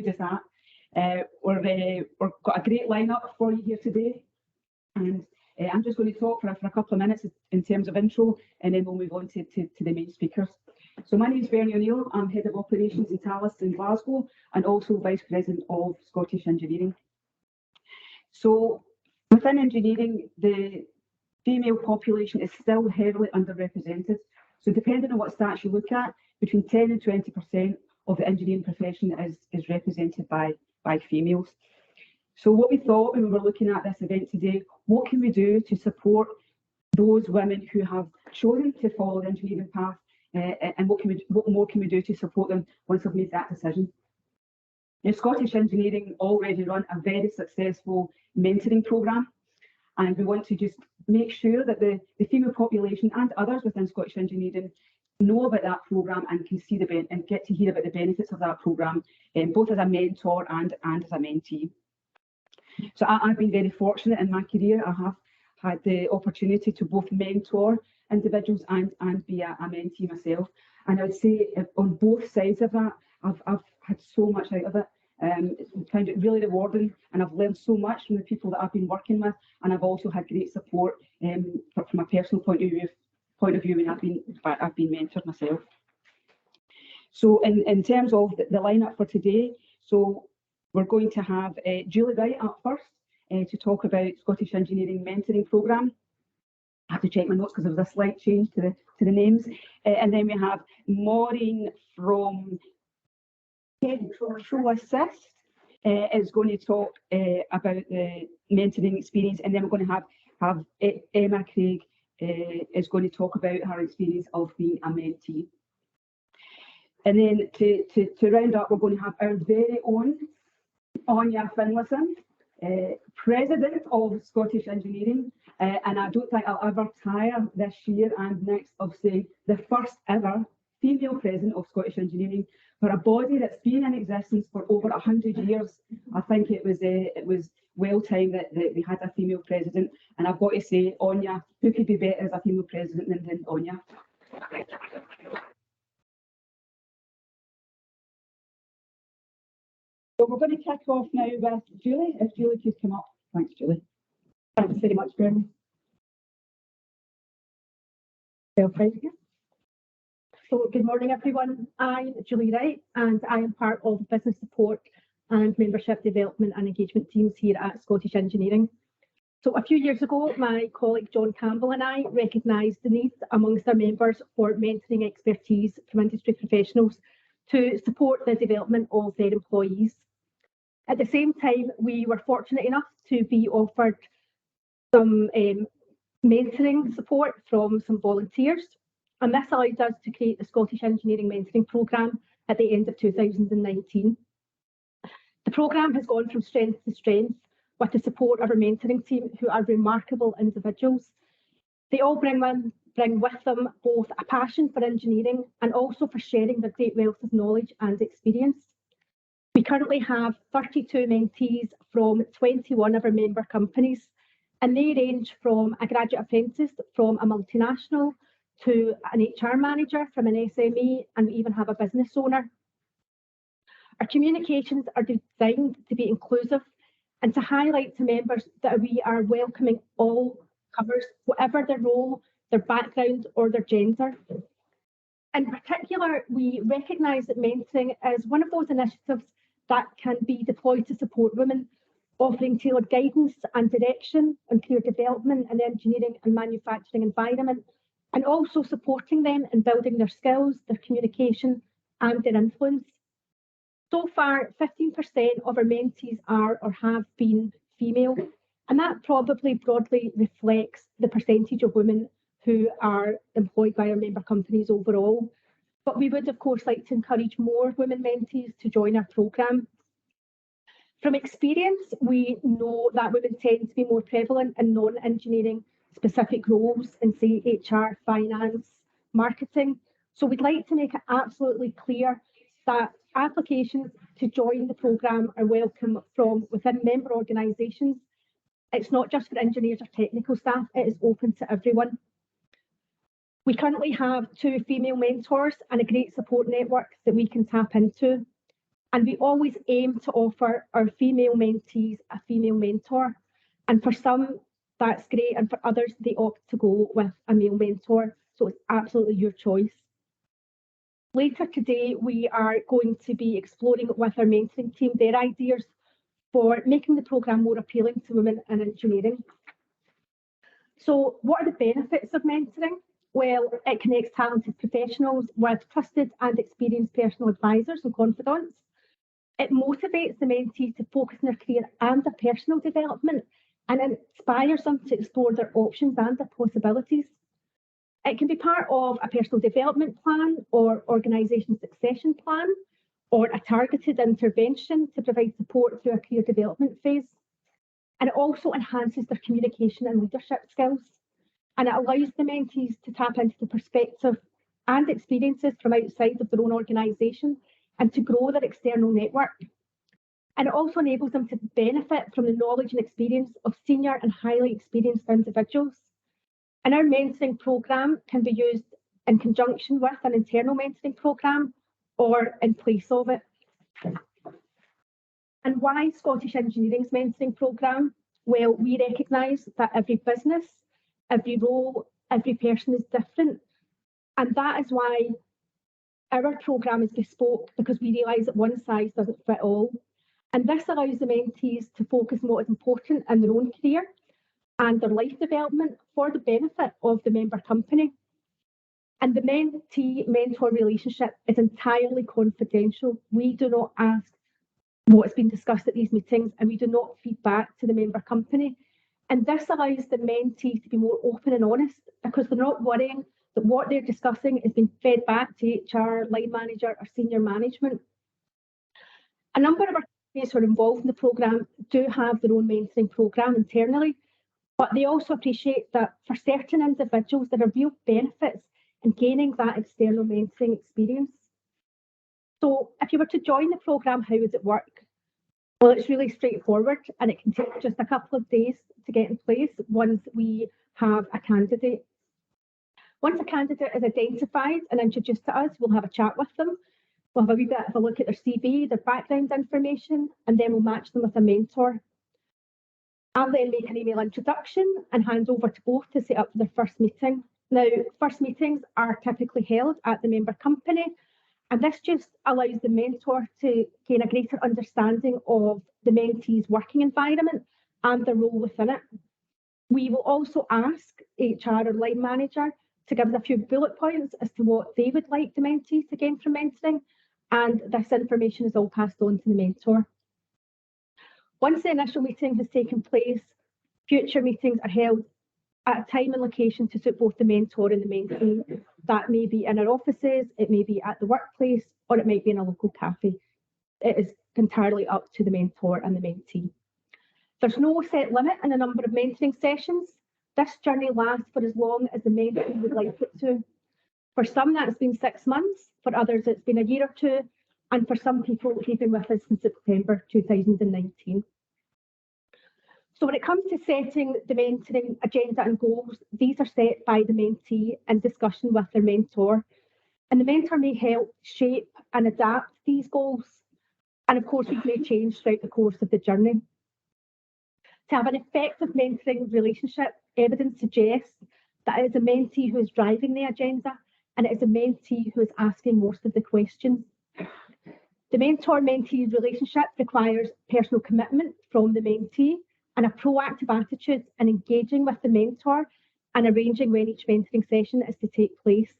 just that. We've got a great lineup for you here today, and I'm just going to talk for a couple of minutes in terms of intro, and then we'll move on to the main speakers. So my name is Bernie O'Neill. I'm Head of Operations in Talis in Glasgow, and also Vice President of Scottish Engineering. So within engineering, the female population is still heavily underrepresented. So depending on what stats you look at, between 10 and 20% of the engineering profession is represented by females. So what we thought when we were looking at this event today, what can we do to support those women who have chosen to follow the engineering path, and what more can we do to support them once they've made that decision? Now, Scottish Engineering already run a very successful mentoring programme, and we want to just make sure that the female population and others within Scottish Engineering know about that programme and can see and get to hear about the benefits of that programme, both as a mentor and as a mentee. So I've been very fortunate in my career. I have had the opportunity to both mentor individuals and be a mentee myself. And I would say on both sides of that, I've had so much out of it. I found it really rewarding, and I've learned so much from the people that I've been working with, and I've also had great support from a personal point of view when I've been mentored myself. So in terms of the lineup for today, so we're going to have Julie Wright up first to talk about Scottish Engineering Mentoring Programme. I have to check my notes because there was a slight change to the names. And then we have Maureen from Petroassist is going to talk about the mentoring experience, and then we're going to have Emma Craig is going to talk about her experience of being a mentee. And then to round up, we're going to have our very own Anya Finlayson, President of Scottish Engineering, and I don't think I'll ever tire this year and next of saying the first ever female President of Scottish Engineering, for a body that's been in existence for over 100 years. I think it was well timed that we had a female President, and I've got to say, Anya, who could be better as a female President than Anya? So we're going to kick off now with Julie. If Julie could come up. Thanks, Julie. Thanks very much, Bernie. So good morning, everyone. I'm Julie Wright, and I am part of business support and membership development and engagement teams here at Scottish Engineering. So a few years ago, my colleague John Campbell and I recognised the need amongst our members for mentoring expertise from industry professionals to support the development of their employees. At the same time, we were fortunate enough to be offered some mentoring support from some volunteers, and this allowed us to create the Scottish Engineering Mentoring Programme at the end of 2019. The programme has gone from strength to strength with the support of our mentoring team, who are remarkable individuals. They all bring with them both a passion for engineering and also for sharing their great wealth of knowledge and experience. We currently have 32 mentees from 21 of our member companies, and they range from a graduate apprentice from a multinational to an HR manager from an SME, and we even have a business owner. Our communications are designed to be inclusive and to highlight to members that we are welcoming all comers, whatever their role, their background or their gender. In particular, we recognise that mentoring is one of those initiatives that can be deployed to support women, offering tailored guidance and direction on career development in the engineering and manufacturing environment, and also supporting them in building their skills, their communication and their influence. So far, 15% of our mentees are or have been female, and that probably broadly reflects the percentage of women who are employed by our member companies overall. But we would, of course, like to encourage more women mentees to join our programme. From experience, we know that women tend to be more prevalent in non-engineering specific roles in, say, HR, finance, marketing. So we'd like to make it absolutely clear that applications to join the programme are welcome from within member organisations. It's not just for engineers or technical staff, it is open to everyone. We currently have 2 female mentors and a great support network that we can tap into. And we always aim to offer our female mentees a female mentor. And for some, that's great. And for others, they opt to go with a male mentor. So it's absolutely your choice. Later today, we are going to be exploring with our mentoring team their ideas for making the programme more appealing to women in engineering. So what are the benefits of mentoring? Well, it connects talented professionals with trusted and experienced personal advisors and confidants. It motivates the mentee to focus on their career and their personal development and inspires them to explore their options and their possibilities. It can be part of a personal development plan or organisation succession plan or a targeted intervention to provide support through a career development phase. And it also enhances their communication and leadership skills. And it allows the mentees to tap into the perspective and experiences from outside of their own organisation and to grow their external network. And it also enables them to benefit from the knowledge and experience of senior and highly experienced individuals. And our mentoring programme can be used in conjunction with an internal mentoring programme or in place of it. And why Scottish Engineering's mentoring programme? Well, we recognise that every business, every role, every person is different. And that is why our programme is bespoke, because we realise that one size doesn't fit all. And this allows the mentees to focus on what is important in their own career and their life development for the benefit of the member company. And the mentee-mentor relationship is entirely confidential. We do not ask what's been discussed at these meetings, and we do not feed back to the member company. And this allows the mentee to be more open and honest, because they're not worrying that what they're discussing is being fed back to HR, line manager, or senior management. A number of our companies who are involved in the programme do have their own mentoring programme internally, but they also appreciate that for certain individuals, there are real benefits in gaining that external mentoring experience. So if you were to join the programme, how would it work? Well, it's really straightforward, and it can take just a couple of days to get in place once we have a candidate. Once a candidate is identified and introduced to us, we'll have a chat with them. We'll have a wee bit of a look at their CV, their background information, and then we'll match them with a mentor. I'll then make an email introduction and hand over to both to set up their first meeting. Now, first meetings are typically held at the member company, and this just allows the mentor to gain a greater understanding of the mentee's working environment and their role within it. We will also ask HR or line manager to give us a few bullet points as to what they would like the mentee to gain from mentoring, and this information is all passed on to the mentor. Once the initial meeting has taken place, future meetings are held at a time and location to suit both the mentor and the mentee. That may be in our offices, it may be at the workplace, or it might be in a local cafe. It is entirely up to the mentor and the mentee. There's no set limit in the number of mentoring sessions. This journey lasts for as long as the mentee would like it to. For some, that's been 6 months. For others, it's been a year or two. And for some people, they've been with us since September 2019. So when it comes to setting the mentoring agenda and goals, these are set by the mentee in discussion with their mentor. And the mentor may help shape and adapt these goals. And of course, these may change throughout the course of the journey. To have an effective mentoring relationship, evidence suggests that it is a mentee who is driving the agenda, and it is a mentee who is asking most of the questions. The mentor-mentee relationship requires personal commitment from the mentee and a proactive attitude in engaging with the mentor and arranging when each mentoring session is to take place.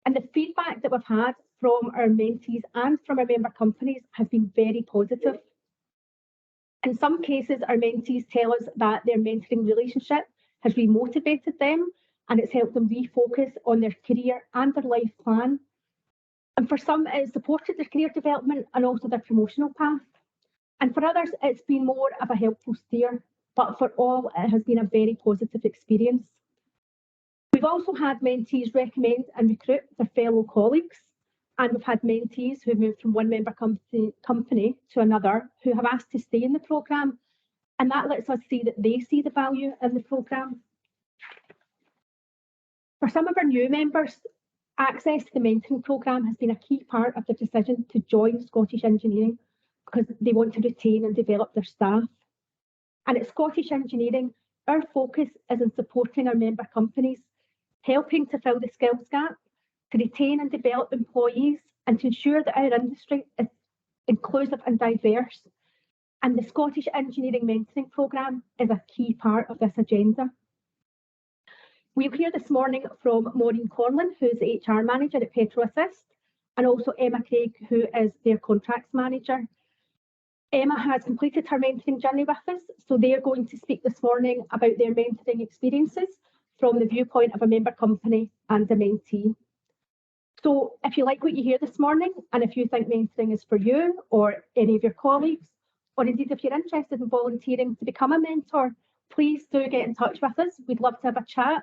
And the feedback that we've had from our mentees and from our member companies has been very positive. In some cases, our mentees tell us that their mentoring relationship has remotivated them and it's helped them refocus on their career and their life plan. And for some, it's supported their career development and also their promotional path. And for others, it's been more of a helpful steer, but for all, it has been a very positive experience. We've also had mentees recommend and recruit their fellow colleagues, and we've had mentees who moved from one member company to another who have asked to stay in the programme, and that lets us see that they see the value in the programme. For some of our new members, Access to the mentoring programme has been a key part of the decision to join Scottish Engineering because they want to retain and develop their staff. And at Scottish Engineering, our focus is on supporting our member companies, helping to fill the skills gap, to retain and develop employees, and to ensure that our industry is inclusive and diverse. And the Scottish Engineering Mentoring Programme is a key part of this agenda. We'll hear this morning from Maureen Conlin, who's the HR manager at Petroassist, and also Emma Craig, who is their contracts manager. Emma has completed her mentoring journey with us, so they're going to speak this morning about their mentoring experiences from the viewpoint of a member company and a mentee. So if you like what you hear this morning, and if you think mentoring is for you or any of your colleagues, or indeed if you're interested in volunteering to become a mentor, please do get in touch with us. We'd love to have a chat,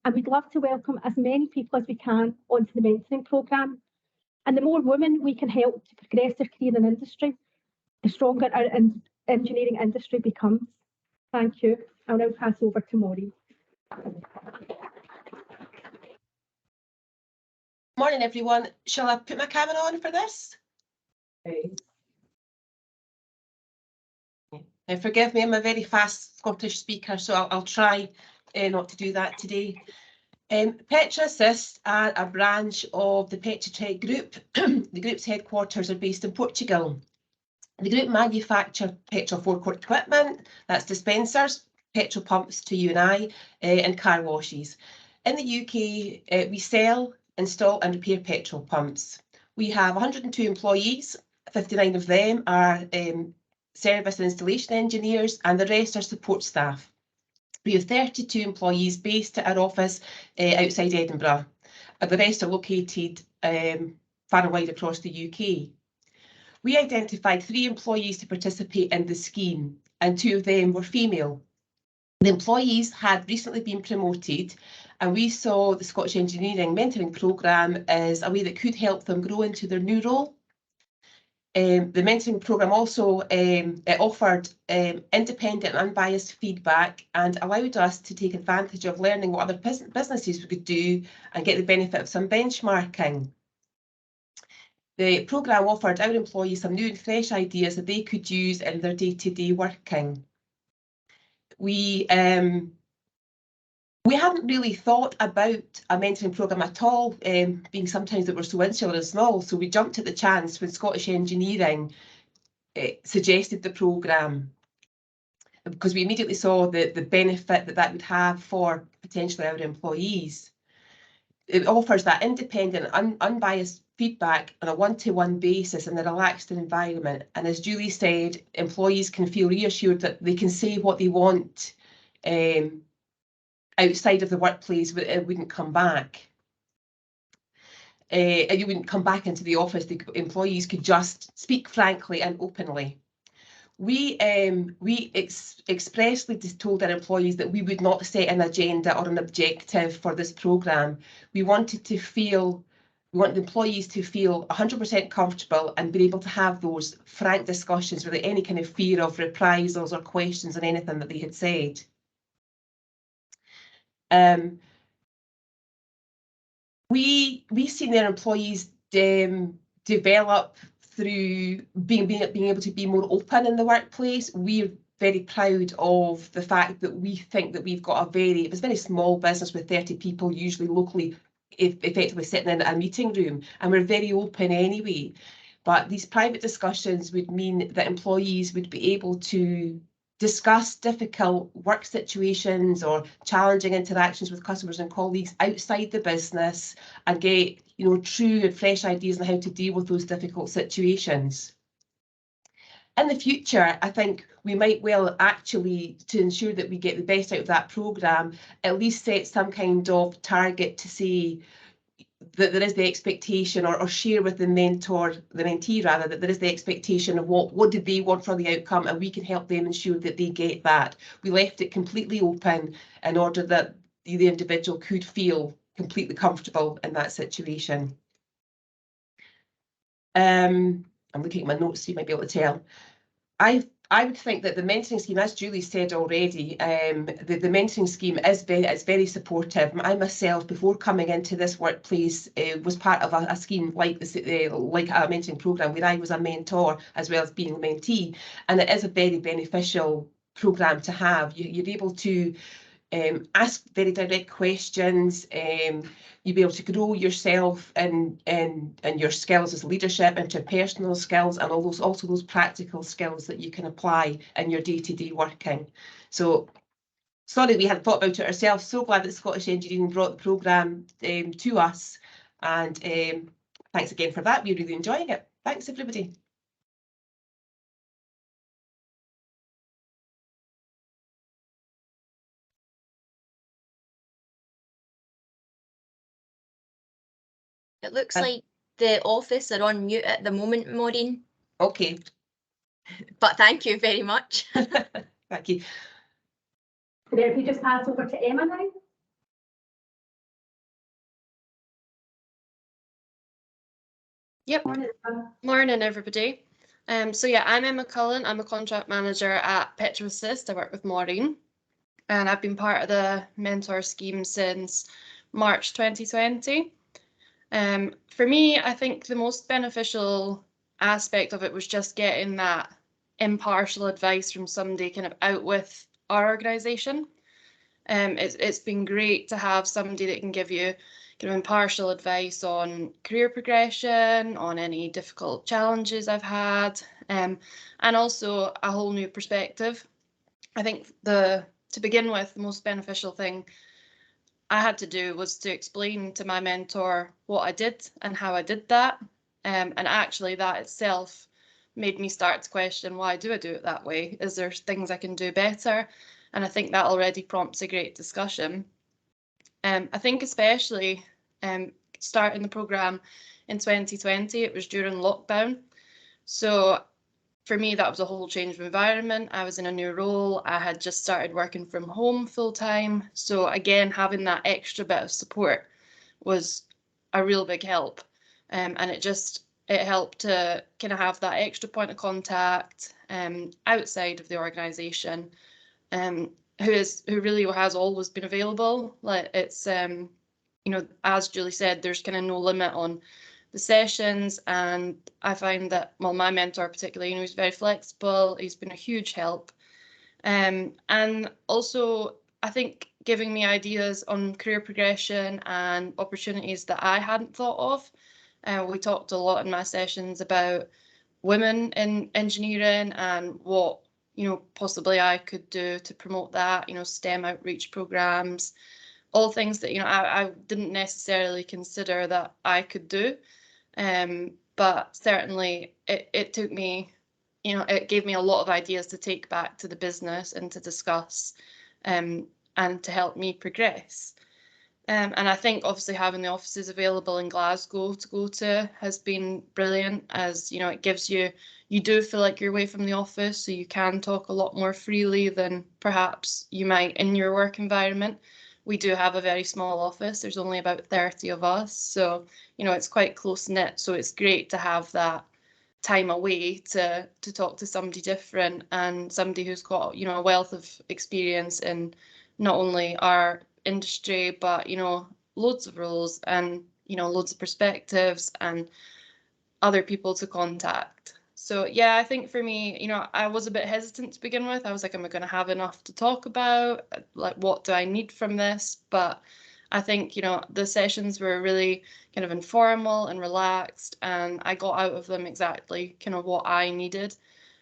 and we'd love to welcome as many people as we can onto the mentoring programme. And the more women we can help to progress their career in industry, the stronger our engineering industry becomes. Thank you. I'll now pass over to Maureen. Morning, everyone. Shall I put my camera on for this? Now, forgive me, I'm a very fast Scottish speaker, so I'll try not to do that today. Petroassist are a branch of the Petroassist group. The group's headquarters are based in Portugal. The group manufacture petrol forecourt equipment, that's dispensers, petrol pumps to you and I, and car washes. In the UK, we sell, install and repair petrol pumps. We have 102 employees, 59 of them are service and installation engineers, and the rest are support staff. We have 32 employees based at our office outside Edinburgh. The rest are located far and wide across the UK. We identified 3 employees to participate in the scheme, and 2 of them were female. The employees had recently been promoted, and we saw the Scottish Engineering Mentoring Programme as a way that could help them grow into their new role. The mentoring programme also offered independent and unbiased feedback and allowed us to take advantage of learning what other businesses we could do and get the benefit of some benchmarking. The programme offered our employees some new and fresh ideas that they could use in their day-to-day working. We hadn't really thought about a mentoring programme at all, being sometimes that we're so insular and small, so we jumped at the chance when Scottish Engineering suggested the programme, because we immediately saw the benefit that would have for potentially our employees. It offers that independent, unbiased feedback on a one-to-one basis in a relaxed environment, and as Julie said, employees can feel reassured that they can say what they want outside of the workplace, but it wouldn't come back. You wouldn't come back into the office. The employees could just speak frankly and openly. We expressly told our employees that we would not set an agenda or an objective for this programme. We wanted the employees to feel 100% comfortable and be able to have those frank discussions without any kind of fear of reprisals or questions on anything that they had said. We've seen their employees develop through being able to be more open in the workplace. We're very proud of the fact that we think that we've got a very small business with 30 people, usually locally, effectively sitting in a meeting room, and we're very open anyway. But these private discussions would mean that employees would be able to discuss difficult work situations or challenging interactions with customers and colleagues outside the business and get, true and fresh ideas on how to deal with those difficult situations. In the future, I think we might well actually, to ensure that we get the best out of that programme, at least set some kind of target to say that there is the expectation, or share with the mentee rather, that there is the expectation of what did they want for the outcome, and we can help them ensure that they get that. We left it completely open in order that the individual could feel completely comfortable in that situation. I'm looking at my notes, so you might be able to tell. I've I would think that the mentoring scheme, as Julie said already, the mentoring scheme is very supportive. I myself, before coming into this workplace, was part of a scheme like this, like a mentoring programme, where I was a mentor as well as being a mentee, and it is a very beneficial programme to have. You're able to ask very direct questions. You'll be able to grow yourself and your skills as leadership, interpersonal skills, and also those practical skills that you can apply in your day-to-day working. So sorry we hadn't thought about it ourselves. So glad that Scottish Engineering brought the programme to us, and thanks again for that. We're really enjoying it. Thanks everybody. It looks like the office are on mute at the moment, Maureen. Okay. But thank you very much. Thank you. If you just pass over to Emma now. Yep. Morning, everybody. So yeah, I'm Emma Cullen. I'm a contract manager at Petroassist. I work with Maureen, and I've been part of the mentor scheme since March 2020. For me, I think the most beneficial aspect of it was just getting that impartial advice from somebody kind of out with our organisation. It's been great to have somebody that can give you kind of impartial advice on career progression, on any difficult challenges I've had, and also a whole new perspective. I think to begin with, the most beneficial thing I had to do was to explain to my mentor what I did and how I did that. And actually that itself made me start to question, why do I do it that way? Is there things I can do better? And I think that already prompts a great discussion. I think especially starting the programme in 2020, it was during lockdown. So for me, that was a whole change of environment. I was in a new role. I had just started working from home full time. So again, having that extra bit of support was a real big help. And it helped to kind of have that extra point of contact outside of the organisation, who really has always been available. Like it's, as Julie said, there's kind of no limit on the sessions, and I find that, well, my mentor particularly, he's very flexible. He's been a huge help, and also I think giving me ideas on career progression and opportunities that I hadn't thought of. We talked a lot in my sessions about women in engineering and what possibly I could do to promote that. STEM outreach programs, all things that I didn't necessarily consider that I could do. But certainly it took me, it gave me a lot of ideas to take back to the business and to discuss, and to help me progress. And I think obviously having the offices available in Glasgow to go to has been brilliant, as it gives you do feel like you're away from the office, so you can talk a lot more freely than perhaps you might in your work environment. We do have a very small office. There's only about 30 of us. So, it's quite close knit. So it's great to have that time away to talk to somebody different, and somebody who's got, a wealth of experience in not only our industry, but, loads of roles and, loads of perspectives and other people to contact. So yeah, I think for me, I was a bit hesitant to begin with. I was like, am I going to have enough to talk about? Like, what do I need from this? But I think, the sessions were really kind of informal and relaxed, and I got out of them exactly kind of what I needed.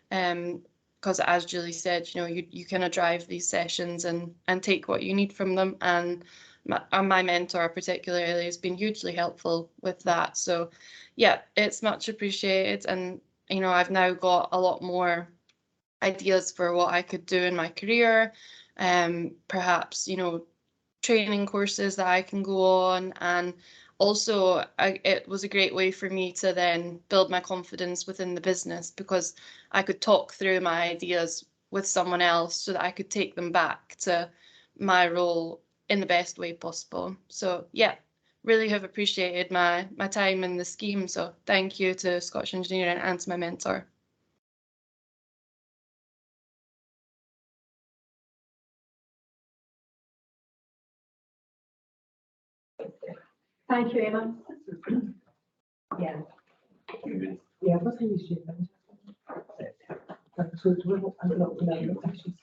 Because as Julie said, you kind of drive these sessions and take what you need from them. And my mentor particularly has been hugely helpful with that. So yeah, it's much appreciated. And I've now got a lot more ideas for what I could do in my career, perhaps, training courses that I can go on. And also it was a great way for me to then build my confidence within the business, because I could talk through my ideas with someone else so that I could take them back to my role in the best way possible. So yeah, really have appreciated my time in the scheme. So thank you to Scottish Engineering and to my mentor. Thank you, Emma. Yeah. Yeah, what are you doing? I'm not remembering actually.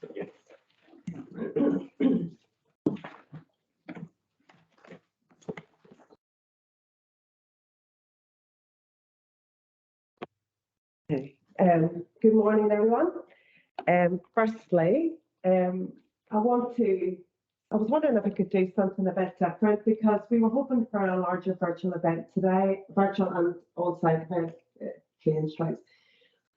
Okay. Good morning, everyone. Firstly, I was wondering if I could do something a bit different because we were hoping for a larger virtual event today, virtual and on-site event, train strikes.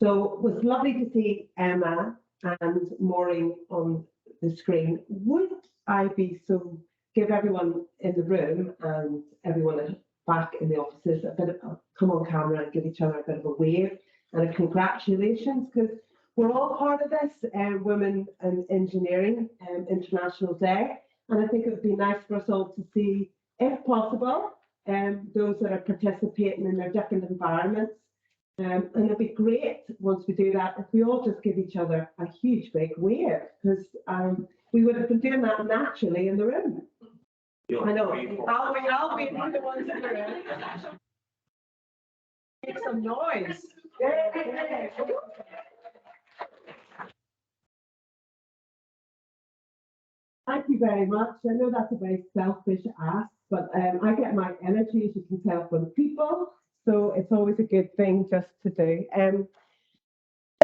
So it was lovely to see Emma and Maureen on the screen. Would I be so give everyone in the room and everyone back in the offices a bit of a come on camera and give each other a bit of a wave and a congratulations, because we're all part of this Women in Engineering International Day, and I think it would be nice for us all to see, if possible, those that are participating in their different environments. And it'd be great once we do that if we all just give each other a huge big wave, because we would have been doing that naturally in the room. I know. I'll be the ones in the room. Make some noise. Thank you very much. I know that's a very selfish ask, but I get my energy, as you can tell, from people. So it's always a good thing just to do.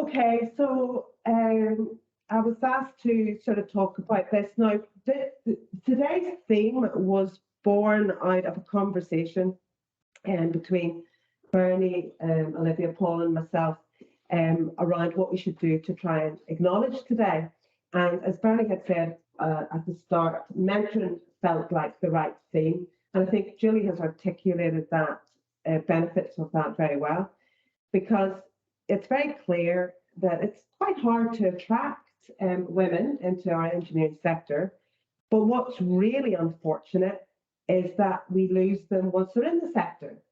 Okay, so I was asked to sort of talk about this. Now, today's theme was born out of a conversation between Bernie, Olivia, Paul and myself around what we should do to try and acknowledge today. And as Bernie had said at the start, mentoring felt like the right theme. And I think Julie has articulated that benefits of that very well, because it's very clear that it's quite hard to attract women into our engineering sector. But what's really unfortunate is that we lose them once they're in the sector.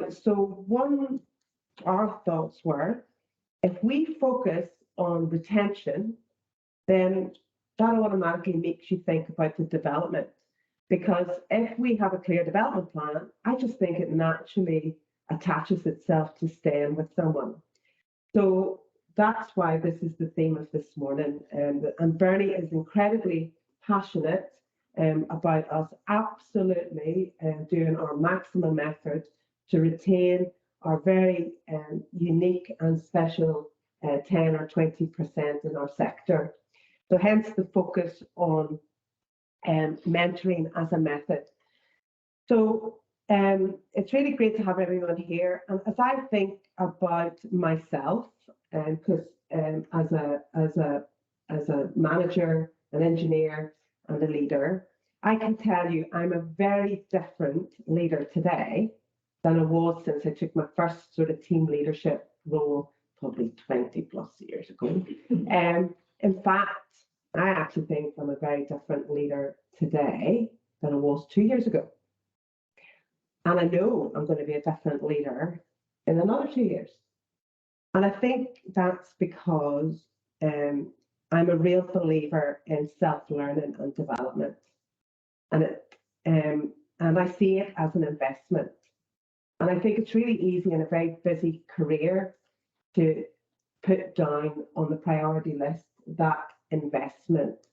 So our thoughts were, if we focus on retention, then that automatically makes you think about the development. Because if we have a clear development plan, I just think it naturally attaches itself to staying with someone. So that's why this is the theme of this morning. And Bernie is incredibly passionate about us absolutely doing our maximum effort to retain our very unique and special 10 or 20% in our sector. So hence the focus on mentoring as a method. So it's really great to have everyone here. And as I think about myself, because as a manager, an engineer, and a leader, I can tell you I'm a very different leader today than I was since I took my first sort of team leadership role probably 20 plus years ago. In fact, I actually think I'm a very different leader today than I was 2 years ago. And I know I'm going to be a different leader in another 2 years. And I think that's because I'm a real believer in self-learning and development. And I see it as an investment. And I think it's really easy in a very busy career to put down on the priority list that investment.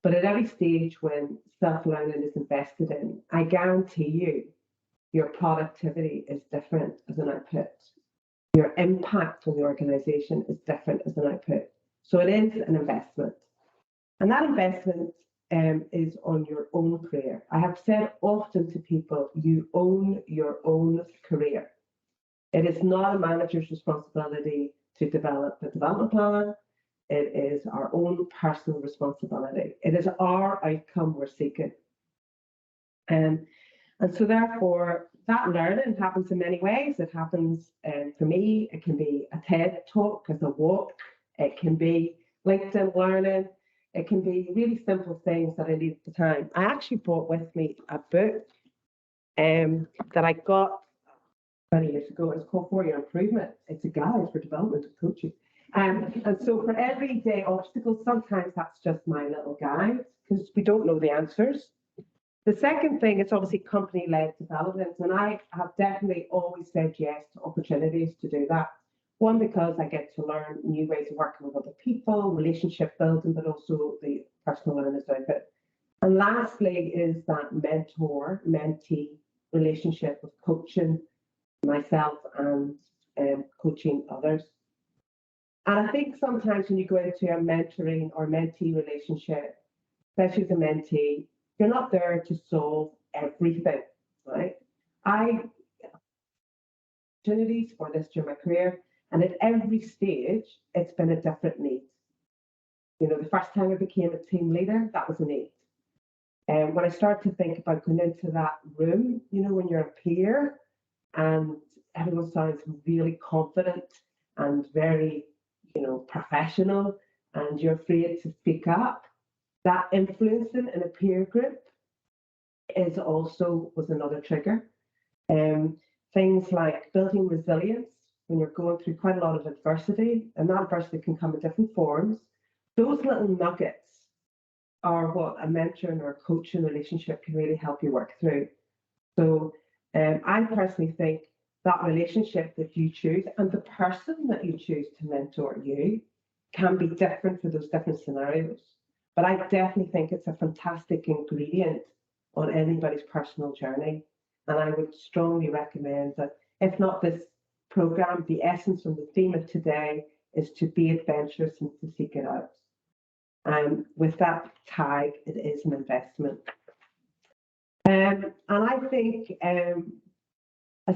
But at every stage when self-learning is invested in, I guarantee you, your productivity is different as an output. Your impact on the organisation is different as an output. So it is an investment. And that investment is on your own career. I have said often to people, you own your own career. It is not a manager's responsibility to develop a development plan. It is our own personal responsibility. It is our outcome we're seeking. And so therefore, that learning happens in many ways. It happens for me, it can be a TED talk as a walk. It can be LinkedIn learning. It can be really simple things that I need at the time. I actually brought with me a book that I got 20 years ago. It's called 4-Year Improvement. It's a guide for development and coaching. And so for everyday obstacles, sometimes that's just my little guide because we don't know the answers. The second thing is obviously company-led development, and I have definitely always said yes to opportunities to do that. One, because I get to learn new ways of working with other people, relationship building, but also the personal awareness of it. And lastly is that mentor-mentee relationship with coaching myself and coaching others. And I think sometimes when you go into a mentoring or mentee relationship, especially as a mentee, you're not there to solve everything, right? I opportunities for this during my career, and at every stage, it's been a different need. You know, the first time I became a team leader, that was a need. And when I started to think about going into that room, you know, when you're a peer and everyone sounds really confident and very, you know, professional, and you're afraid to speak up, that influencing in a peer group was another trigger. Things like building resilience when you're going through quite a lot of adversity, and that adversity can come in different forms. Those little nuggets are what a mentoring or a coaching relationship can really help you work through. So I personally think that relationship that you choose and the person that you choose to mentor you can be different for those different scenarios. But I definitely think it's a fantastic ingredient on anybody's personal journey. And I would strongly recommend that, if not this programme, the essence and the theme of today is to be adventurous and to seek it out. And with that tag, it is an investment. And I think, I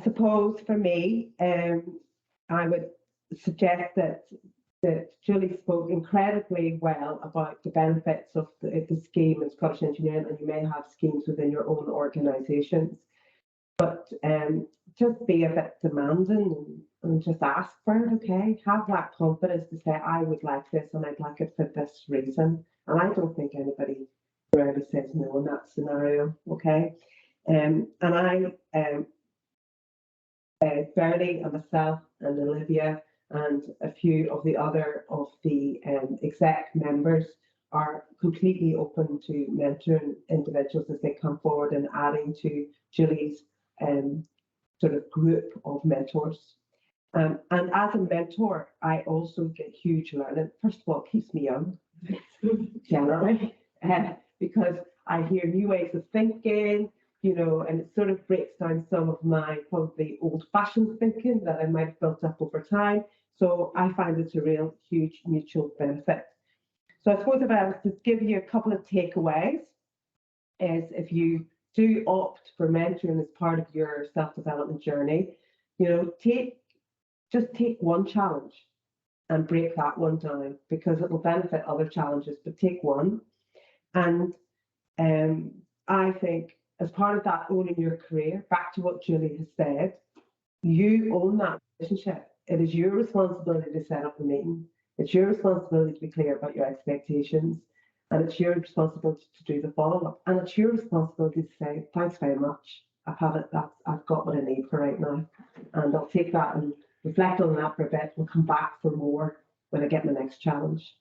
suppose for me, I would suggest that Julie spoke incredibly well about the benefits of the scheme in Scottish Engineering, and you may have schemes within your own organisations. But just be a bit demanding and just ask for it, okay? Have that confidence to say, I would like this and I'd like it for this reason. And I don't think anybody rarely says no in that scenario, okay? And I, Bernie and myself and Olivia and a few of the other exec members are completely open to mentoring individuals as they come forward and adding to Julie's sort of group of mentors. And as a mentor, I also get huge learning. First of all, it keeps me young, generally, because I hear new ways of thinking, you know, and it sort of breaks down some of my probably old-fashioned thinking that I might have built up over time. So I find it's a real huge mutual benefit. So I suppose if I was to give you a couple of takeaways, is if you do opt for mentoring as part of your self-development journey, you know, just take one challenge and break that one down, because it will benefit other challenges, but take one. And I think as part of that owning your career, back to what Julie has said, you own that relationship. It is your responsibility to set up the meeting. It's your responsibility to be clear about your expectations. And it's your responsibility to do the follow-up. And it's your responsibility to say, thanks very much. I've had it, I've got what I need for right now. And I'll take that and reflect on that for a bit and come back for more when I get my next challenge.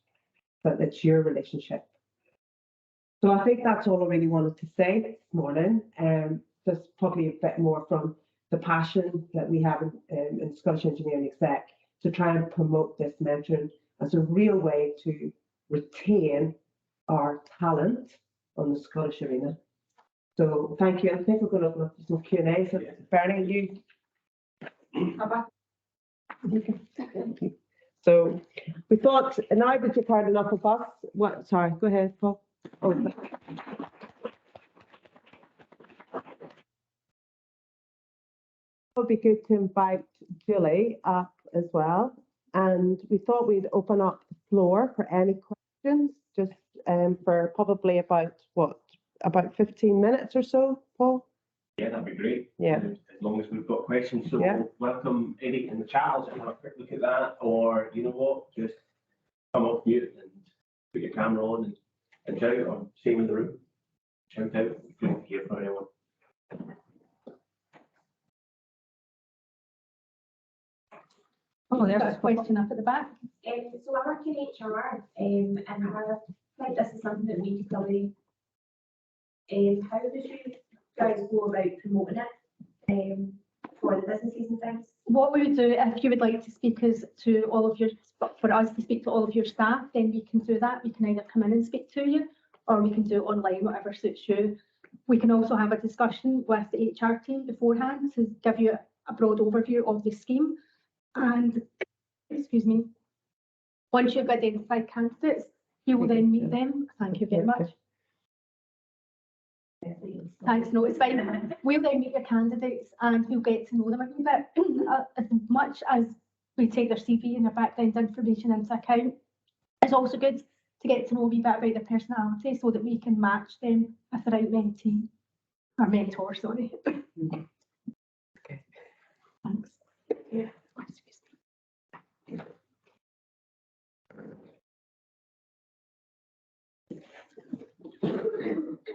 But it's your relationship. So I think that's all I really wanted to say this morning. Just probably a bit more from the passion that we have in Scottish Engineering Exec to try and promote this mentoring as a real way to retain our talent on the Scottish arena. So thank you. I think we're going to open up some Q&A. So Bernie, you. So we thought, now that you've heard enough of us, what? Sorry, go ahead, Paul. Oh. It would be good to invite Julie up as well. And we thought we'd open up the floor for any questions, just for probably about 15 minutes or so, Paul? Yeah, that'd be great. Yeah. As long as we've got questions. So yeah. Welcome Eddie in the chat. I'll just have a quick look at that. Or you know what, just come off mute and put your camera on and shout, or same in the room. Shout out. We couldn't hear from anyone. Oh, there's a question up at the back. So I work in HR, and I think this is something that we could probably how did you guys go about promoting it for the businesses and things? What we would do, if you would like to speak is to all of your, for us to speak to all of your staff, then we can do that. We can either come in and speak to you, or we can do it online, whatever suits you. We can also have a discussion with the HR team beforehand to give you a broad overview of the scheme. And, excuse me, once you've identified candidates, you will then meet them. Thank you very much. Thanks, no, it's fine. We'll then meet your candidates and we'll get to know them a wee bit. As much as we take their CV and their background information into account, it's also good to get to know a wee bit about their personality so that we can match them with the right mentee, or mentor, sorry. Okay. Thanks. Yeah.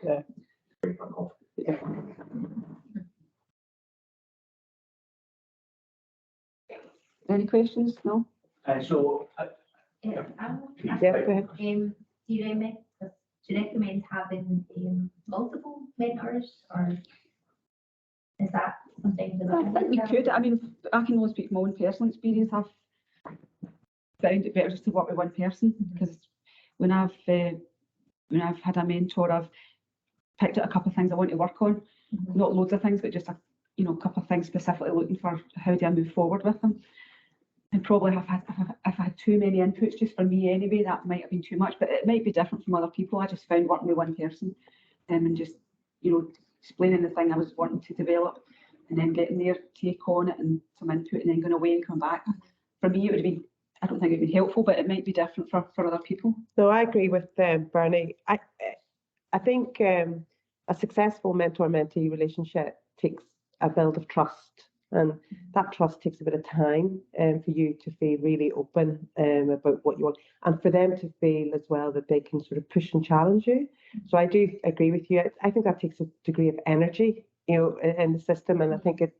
Yeah. Any questions? No? So, Yeah, Yeah, go ahead. do you recommend having multiple mentors, or is that something that I think we could. I mean, I can only speak from my own personal experience. I've found it better just to work with one person, because when I've had a mentor, I've picked out a couple of things I want to work on. Not loads of things, but just a couple of things specifically looking for how do I move forward with them. And probably if I had too many inputs just for me anyway, that might have been too much, but it might be different from other people. I just found working with one person and just, explaining the thing I was wanting to develop and then getting their take on it and some input and then going away and come back. For me, it would be, I don't think it would be helpful, but it might be different for other people. No, I agree with Bernie. I think a successful mentor-mentee relationship takes a build of trust, and that trust takes a bit of time for you to feel really open about what you want, and for them to feel as well that they can sort of push and challenge you. So I do agree with you. I think that takes a degree of energy, in the system, and I think it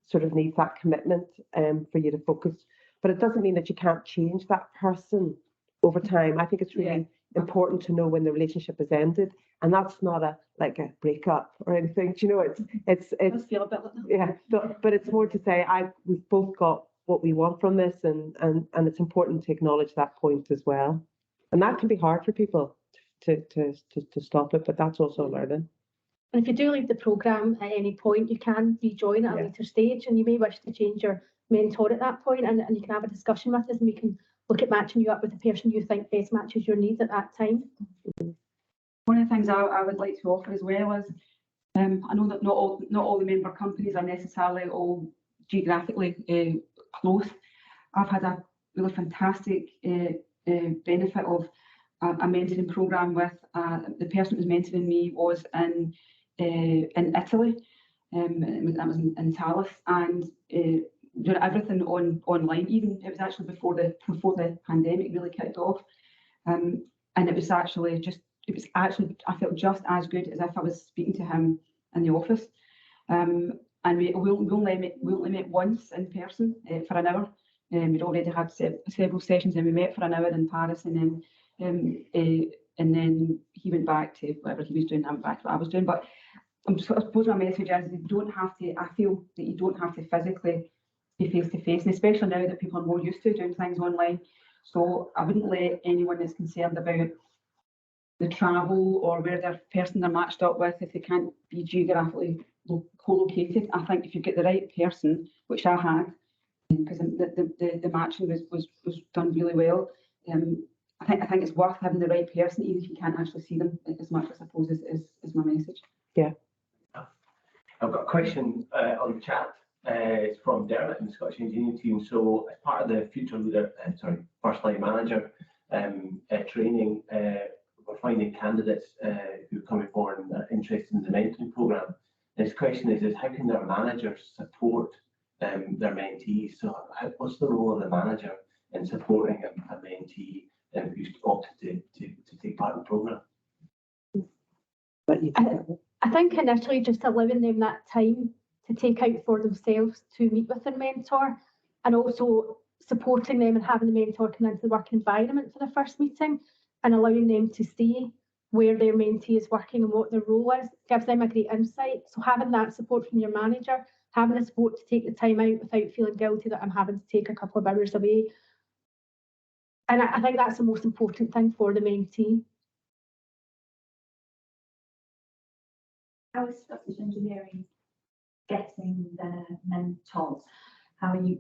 sort of needs that commitment for you to focus. But it doesn't mean that you can't change that person over time. I think it's really important to know when the relationship has ended, and that's not a breakup or anything. It's feel a bit like that. but it's more to say we've both got what we want from this, and it's important to acknowledge that point as well. And that can be hard for people to stop it, but that's also learning. And if you do leave the programme at any point, you can rejoin at a later stage, and you may wish to change your mentor at that point, and you can have a discussion with us, and we can look at matching you up with the person you think best matches your needs at that time. One of the things I would like to offer as well is, I know that not all the member companies are necessarily all geographically close. I've had a really fantastic benefit of a mentoring programme with the person who was mentoring me was in Italy. That was in Talis, and doing everything online. Even it was actually before the pandemic really kicked off, and it was actually I felt just as good as if I was speaking to him in the office. And we only met once in person for an hour. We'd already had several sessions, and we met for an hour in Paris, and then he went back to whatever he was doing. I went back to what I was doing. But I suppose my message is you don't have to. I feel that you don't have to physically be face to face, and especially now that people are more used to doing things online. So I wouldn't let anyone that's concerned about the travel or where their person they're matched up with, if they can't be geographically co-located. I think if you get the right person, which I had, because the matching was done really well. I think it's worth having the right person, even if you can't actually see them as much, I suppose, is my message. Yeah. I've got a question on the chat. It's from Dermot in the Scottish Engineering team. So as part of the future leader, first line manager training, we're finding candidates who are coming forward and are interested in the mentoring programme. His question is how can their managers support their mentees? So what's the role of the manager in supporting a mentee who's opted to take part in the programme? I think initially just allowing them that time to take out for themselves to meet with their mentor, and also supporting them and having the mentor come into the work environment for the first meeting and allowing them to see where their mentee is working and what their role is, gives them a great insight. So having that support from your manager, having the support to take the time out without feeling guilty that I'm having to take a couple of hours away. And I think that's the most important thing for the mentee. How is Scottish Engineering getting the mentors? How are you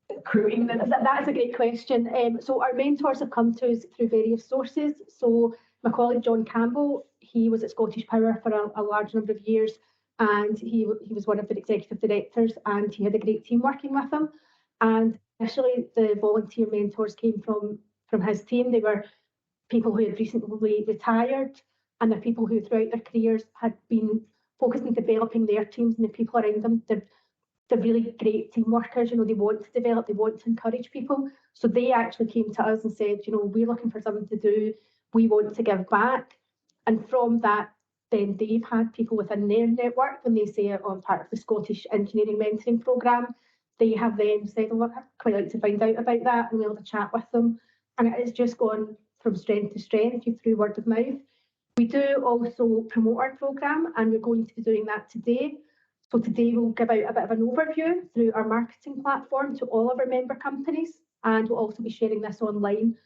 recruiting them? That is a great question. So our mentors have come to us through various sources. So my colleague John Campbell, he was at Scottish Power for a large number of years, and he was one of the executive directors, and he had a great team working with him. And initially the volunteer mentors came from his team. They were people who had recently retired, and they're people who throughout their careers had been focused on developing their teams and the people around them. They're really great team workers. You know, they want to develop, they want to encourage people. So they actually came to us and said, you know, we're looking for something to do. We want to give back. And from that, then they've had people within their network, when they say, oh, I'm part of the Scottish Engineering Mentoring Programme, they have then said, oh, I'd quite like to find out about that, and we'll have a chat with them. And it has just gone from strength to strength through word of mouth. We do also promote our programme, and we're going to be doing that today. So today we'll give out a bit of an overview through our marketing platform to all of our member companies, and we'll also be sharing this online.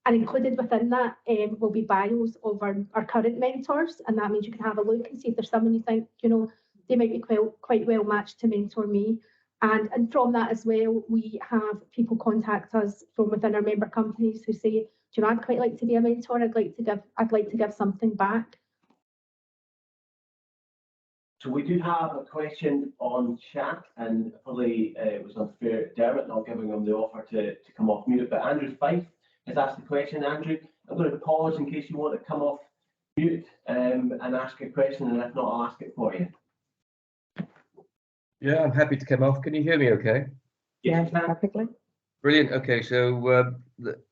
And included within that will be bios of our current mentors, and that means you can have a look and see if there's someone you think, you know, they might be quite well matched to mentor me. And from that as well, we have people contact us from within our member companies who say, do you know, I'd quite like to be a mentor. I'd like to give something back. So we do have a question on chat, and probably it was unfair, Dermot, not giving him the offer to come off mute. But Andrew Fife has asked the question. Andrew, I'm going to pause in case you want to come off mute and ask a question, and if not, I'll ask it for you. Yeah, I'm happy to come off. Can you hear me okay? Yes, perfectly. Brilliant. Okay, so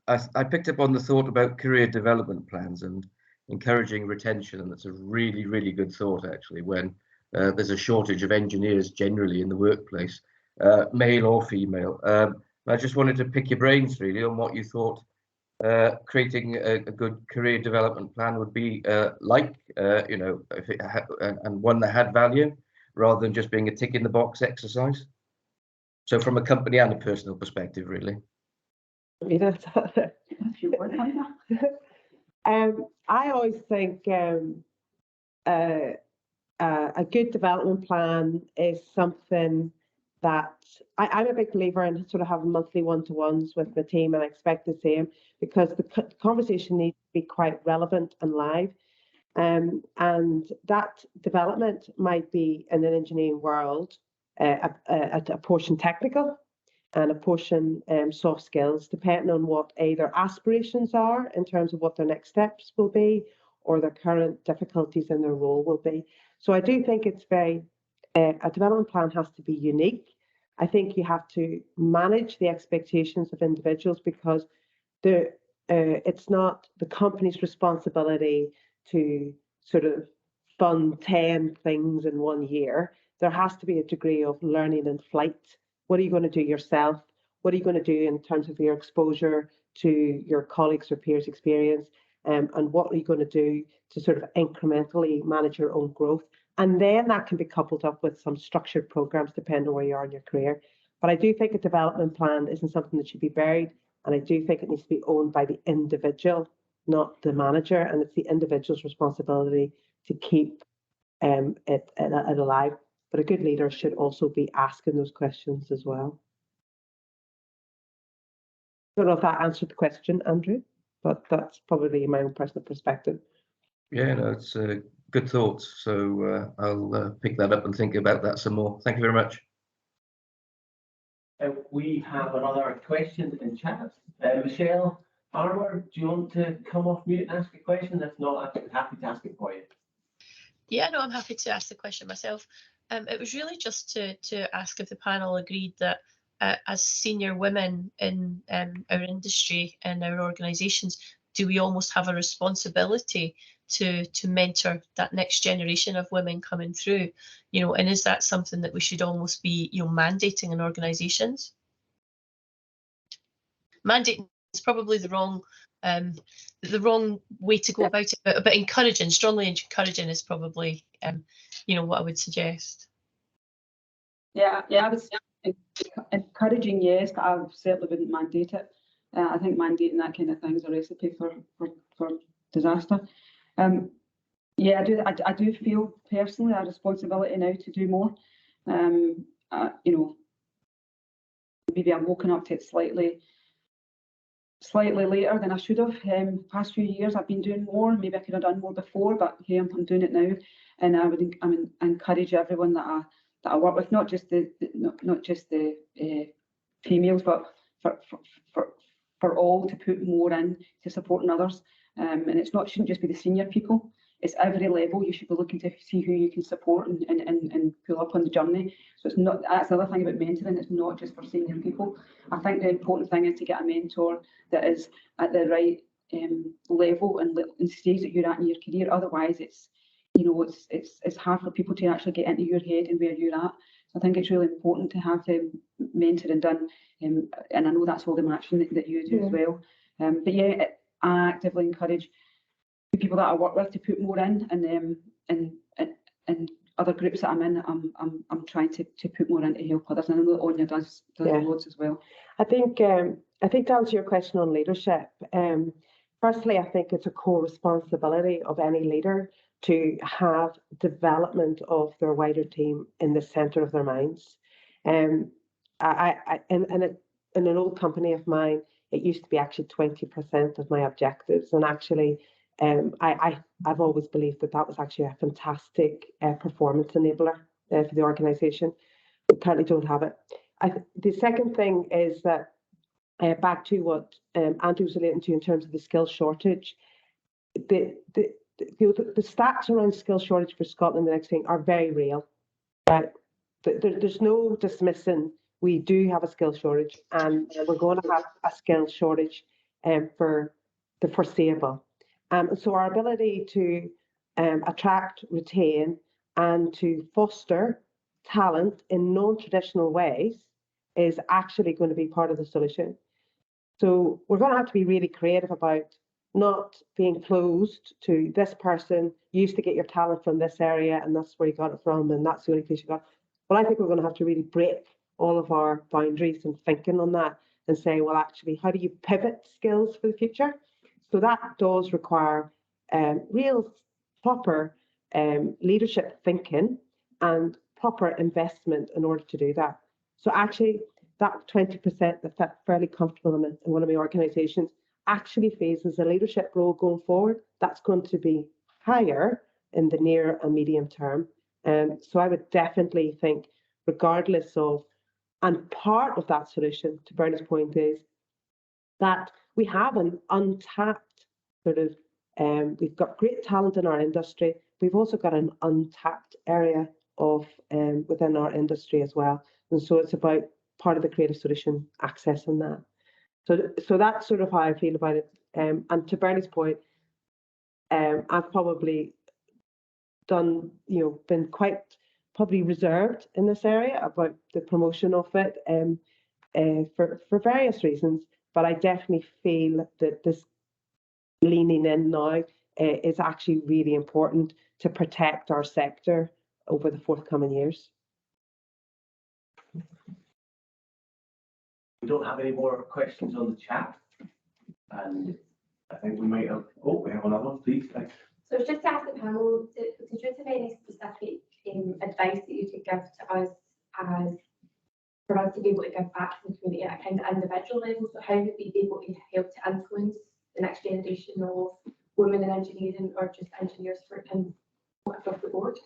I picked up on the thought about career development plans and encouraging retention, and that's a really, really good thought, actually, when there's a shortage of engineers generally in the workplace, male or female. I just wanted to pick your brains, really, on what you thought creating a good career development plan would be like, you know, if it and one that had value, rather than just being a tick in the box exercise. So from a company and a personal perspective, really. I always think a good development plan is something that I'm a big believer in, sort of having monthly one-to-ones with the team, and I expect the same, because the conversation needs to be quite relevant and live. And that development might be, in an engineering world, a portion technical and a portion soft skills, depending on what their aspirations are in terms of what their next steps will be, or their current difficulties in their role will be. So I do think it's a development plan has to be unique. I think you have to manage the expectations of individuals, because it's not the company's responsibility to sort of fund 10 things in 1 year. There has to be a degree of learning in flight. What are you going to do yourself? What are you going to do in terms of your exposure to your colleagues or peers' experience? And what are you going to do to sort of incrementally manage your own growth? And then that can be coupled up with some structured programs, depending on where you are in your career. But I do think a development plan isn't something that should be buried. And I do think it needs to be owned by the individual, not the manager. And it's the individual's responsibility to keep it alive. But a good leader should also be asking those questions as well. I don't know if that answered the question, Andrew, but that's probably my own personal perspective. Yeah, no, it's good thoughts. So I'll pick that up and think about that some more. Thank you very much. We have another question in chat. Michelle Armour, do you want to come off mute and ask a question? If not, I'm happy to ask it for you. Yeah, no, I'm happy to ask the question myself. It was really just to ask if the panel agreed that as senior women in our industry and our organisations, do we almost have a responsibility to mentor that next generation of women coming through, you know, and is that something that we should almost be, you know, mandating in organisations? Mandating It's probably the wrong way to go about it, but encouraging, strongly encouraging is probably what I would suggest. Yeah, I was encouraging, yes, but I certainly wouldn't mandate it. I think mandating that kind of thing is a recipe for disaster. Yeah, I do feel personally a responsibility now to do more. Maybe I'm woken up to it slightly later than I should have. Past few years I've been doing more. Maybe I could have done more before, but here I'm doing it now. And I would encourage everyone that I work with, not just the females, but for all to put more in to supporting others. And shouldn't just be the senior people. It's every level. You should be looking to see who you can support and pull up on the journey. So it's not. That's the other thing about mentoring. It's not just for senior people. I think the important thing is to get a mentor that is at the right level and stage that you're at in your career. Otherwise, it's hard for people to actually get into your head and where you're at. So I think it's really important to have mentoring done. And I know that's all the matching that you do as well. But yeah, I actively encourage the people that I work with to put more in, and other groups that I'm in, I'm trying to put more in to help others. And I know that Anya does loads as well. I think to answer your question on leadership, firstly, I think it's a core responsibility of any leader to have development of their wider team in the centre of their minds. In an old company of mine, it used to be actually 20% of my objectives, and actually, I've always believed that was actually a fantastic performance enabler for the organisation. We currently don't have it. The second thing is that back to what Andrew was relating to in terms of the skill shortage, the stats around skill shortage for Scotland, the next thing, are very real. There's no dismissing. We do have a skill shortage, and we're going to have a skill shortage for the foreseeable. So our ability to attract, retain, and to foster talent in non-traditional ways is actually going to be part of the solution. So we're going to have to be really creative about not being closed to this person. You used to get your talent from this area, and that's where you got it from, and that's the only place you got it. Well, I think we're going to have to really break all of our boundaries and thinking on that and say, well, actually, how do you pivot skills for the future? So that does require real proper leadership thinking and proper investment in order to do that. So actually, that 20% that felt fairly comfortable in one of my organisations actually faces a leadership role going forward. That's going to be higher in the near and medium term. So I would definitely think, regardless of, and part of that solution, to Bernie's point, is that we have an untapped sort of, we've got great talent in our industry. We've also got an untapped area of within our industry as well. And so it's about part of the creative solution accessing that. So that's sort of how I feel about it. And to Bernie's point, I've probably been quite probably reserved in this area about the promotion of it for various reasons. But I definitely feel that this leaning in now is actually really important to protect our sector over the forthcoming years. We don't have any more questions on the chat, and I think we might have. Oh, we have another one, please. Thanks. So it's just to ask the panel, did you have any specific advice that you could give to us as for us to be able to give back to the community at a kind of individual level? So how would we be able to help to influence the next generation of women in engineering, or just engineers across the board?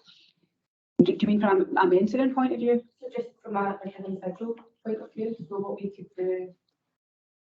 Do you mean from a mentoring point of view? So just from an individual point of view, so what we could do.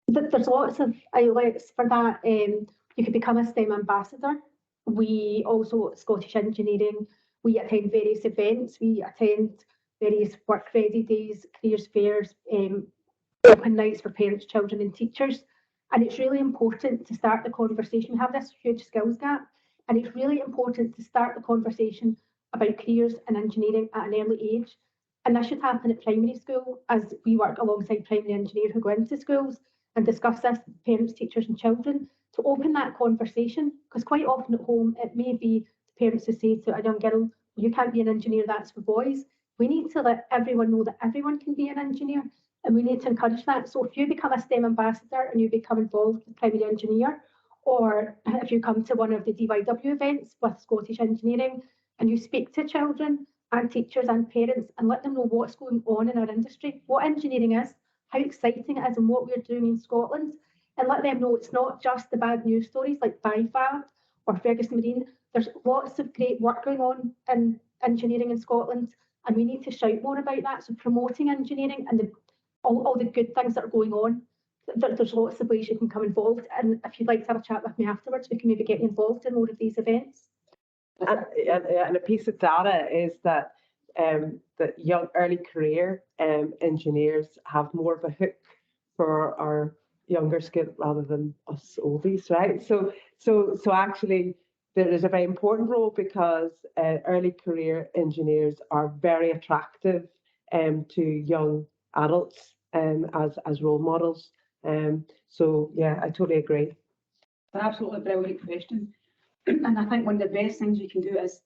There's lots of outlets for that. You could become a STEM ambassador. We also at Scottish Engineering, we attend various events. We attend various work ready days, careers fairs, open nights for parents, children and teachers. And it's really important to start the conversation. We have this huge skills gap, and it's really important to start the conversation about careers in engineering at an early age. And that should happen at primary school, as we work alongside primary engineers who go into schools. and discuss this with parents, teachers and children to open that conversation, because quite often at home it may be the parents who say to a young girl, you can't be an engineer, that's for boys. We need to let everyone know that everyone can be an engineer, and we need to encourage that. So if you become a STEM ambassador and you become involved with primary engineer, or if you come to one of the DYW events with Scottish Engineering and you speak to children and teachers and parents and let them know what's going on in our industry, what engineering is, how exciting it is and what we're doing in Scotland, and let them know it's not just the bad news stories like BIFAB or Ferguson Marine. There's lots of great work going on in engineering in Scotland, and we need to shout more about that. So promoting engineering and all the good things that are going on. There's lots of ways you can come involved, and if you'd like to have a chat with me afterwards, we can maybe get involved in more of these events. And a piece of data is that young early career engineers have more of a hook for our younger skin rather than us oldies, right? So actually there is a very important role, because early career engineers are very attractive to young adults as role models. So yeah, I totally agree. Absolutely brilliant question. And I think one of the best things you can do is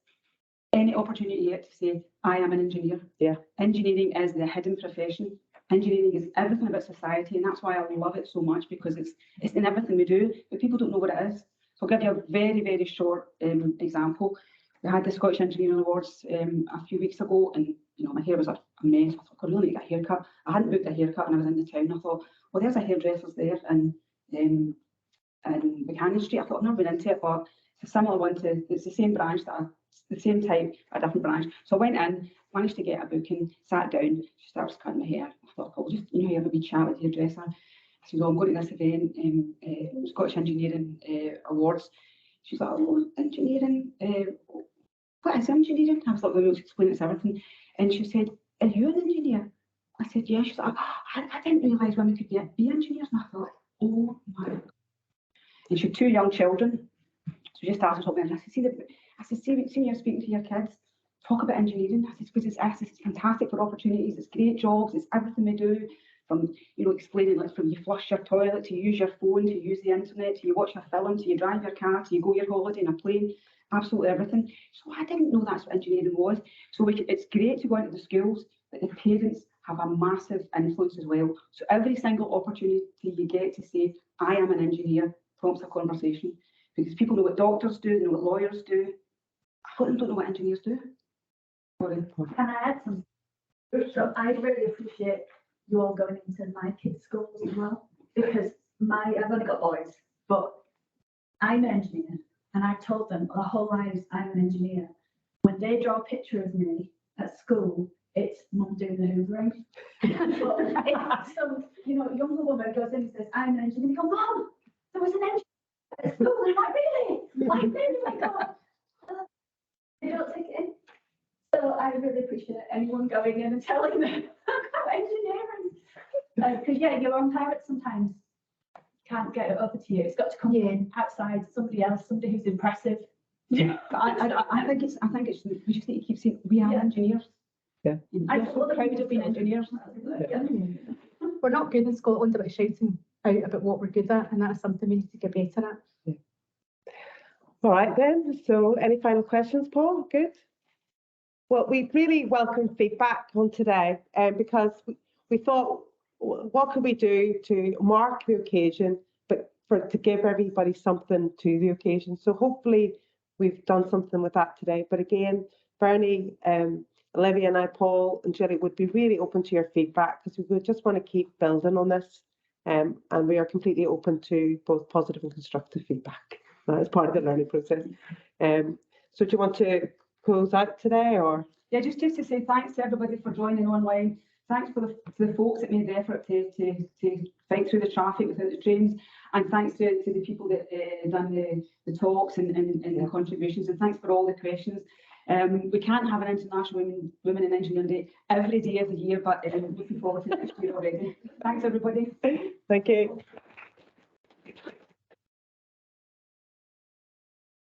any opportunity you get to say, I am an engineer. Yeah. Engineering is the hidden profession. Engineering is everything about society, and that's why I love it so much, because it's in everything we do, but people don't know what it is. So I'll give you a very, very short example. We had the Scottish Engineering Awards a few weeks ago, and my hair was a mess. I thought, I really need to get a haircut. I hadn't booked a haircut, and I was in the town. I thought, well, there's a hairdresser's there, and Buchanan Street. I thought, I've never been into it, but it's a similar one to, it's the same branch, the same type, a different branch. So I went in, managed to get a booking, sat down, she starts cutting my hair. I thought, I'll just, you have a wee chat with the hairdresser. I said, well, I'm going to this event, Scottish Engineering Awards. She's like, oh, engineering, what is engineering? I was like, well, we'll explain it's everything. And she said, are you an engineer? I said, yeah. She's like, I didn't realise women could be engineers. And I thought, oh my God. And she had 2 young children. So we just started talking, and I said, see when you're speaking to your kids, talk about engineering. I said, because it's fantastic for opportunities, it's great jobs, it's everything we do, from explaining, like, from you flush your toilet, to use your phone, to use the internet, to you watch a film, to you drive your car, to you go your holiday in a plane, absolutely everything. So I didn't know that's what engineering was. So it's great to go into the schools, but the parents have a massive influence as well. So every single opportunity you get to say, I am an engineer, prompts a conversation, because people know what doctors do, they know what lawyers do. I don't know what engineers do. Sorry. Can I add something? So I really appreciate you all going into my kids' schools as well, because I've only got boys, but I'm an engineer, and I've told them their whole lives I'm an engineer. When they draw a picture of me at school, it's mum doing the hoovering. But if some younger woman goes in and says, I'm an engineer, they go, Mum, there was an engineer at school. And I'm like, really? Like, really? Like, oh. They don't take it in. So I really appreciate anyone going in and telling them about engineering. Because your own parents sometimes can't get it over to you. It's got to come in outside somebody else, somebody who's impressive. Yeah. I think it's we just need to keep saying we are engineers. Yeah. I'm so proud of being engineers. We're not good in Scotland about shouting out about what we're good at, and that's something we need to get better at. Yeah. All right then. So any final questions, Paul? Good. Well, we really welcome feedback on today, because we thought, what could we do to mark the occasion, but to give everybody something to the occasion. So hopefully we've done something with that today. But again, Bernie, Olivia and I, Paul and Julie, would be really open to your feedback, because we would just want to keep building on this. And we are completely open to both positive and constructive feedback as part of the learning process. So do you want to close out today, or? Yeah, just to say thanks to everybody for joining online. Thanks to the folks that made the effort to fight through the traffic without the trains, and thanks to the people that done the talks and the contributions, and thanks for all the questions. We can't have an International Women in Engineering Day every day of the year, but looking forward to next year already. Thanks everybody. Thank you.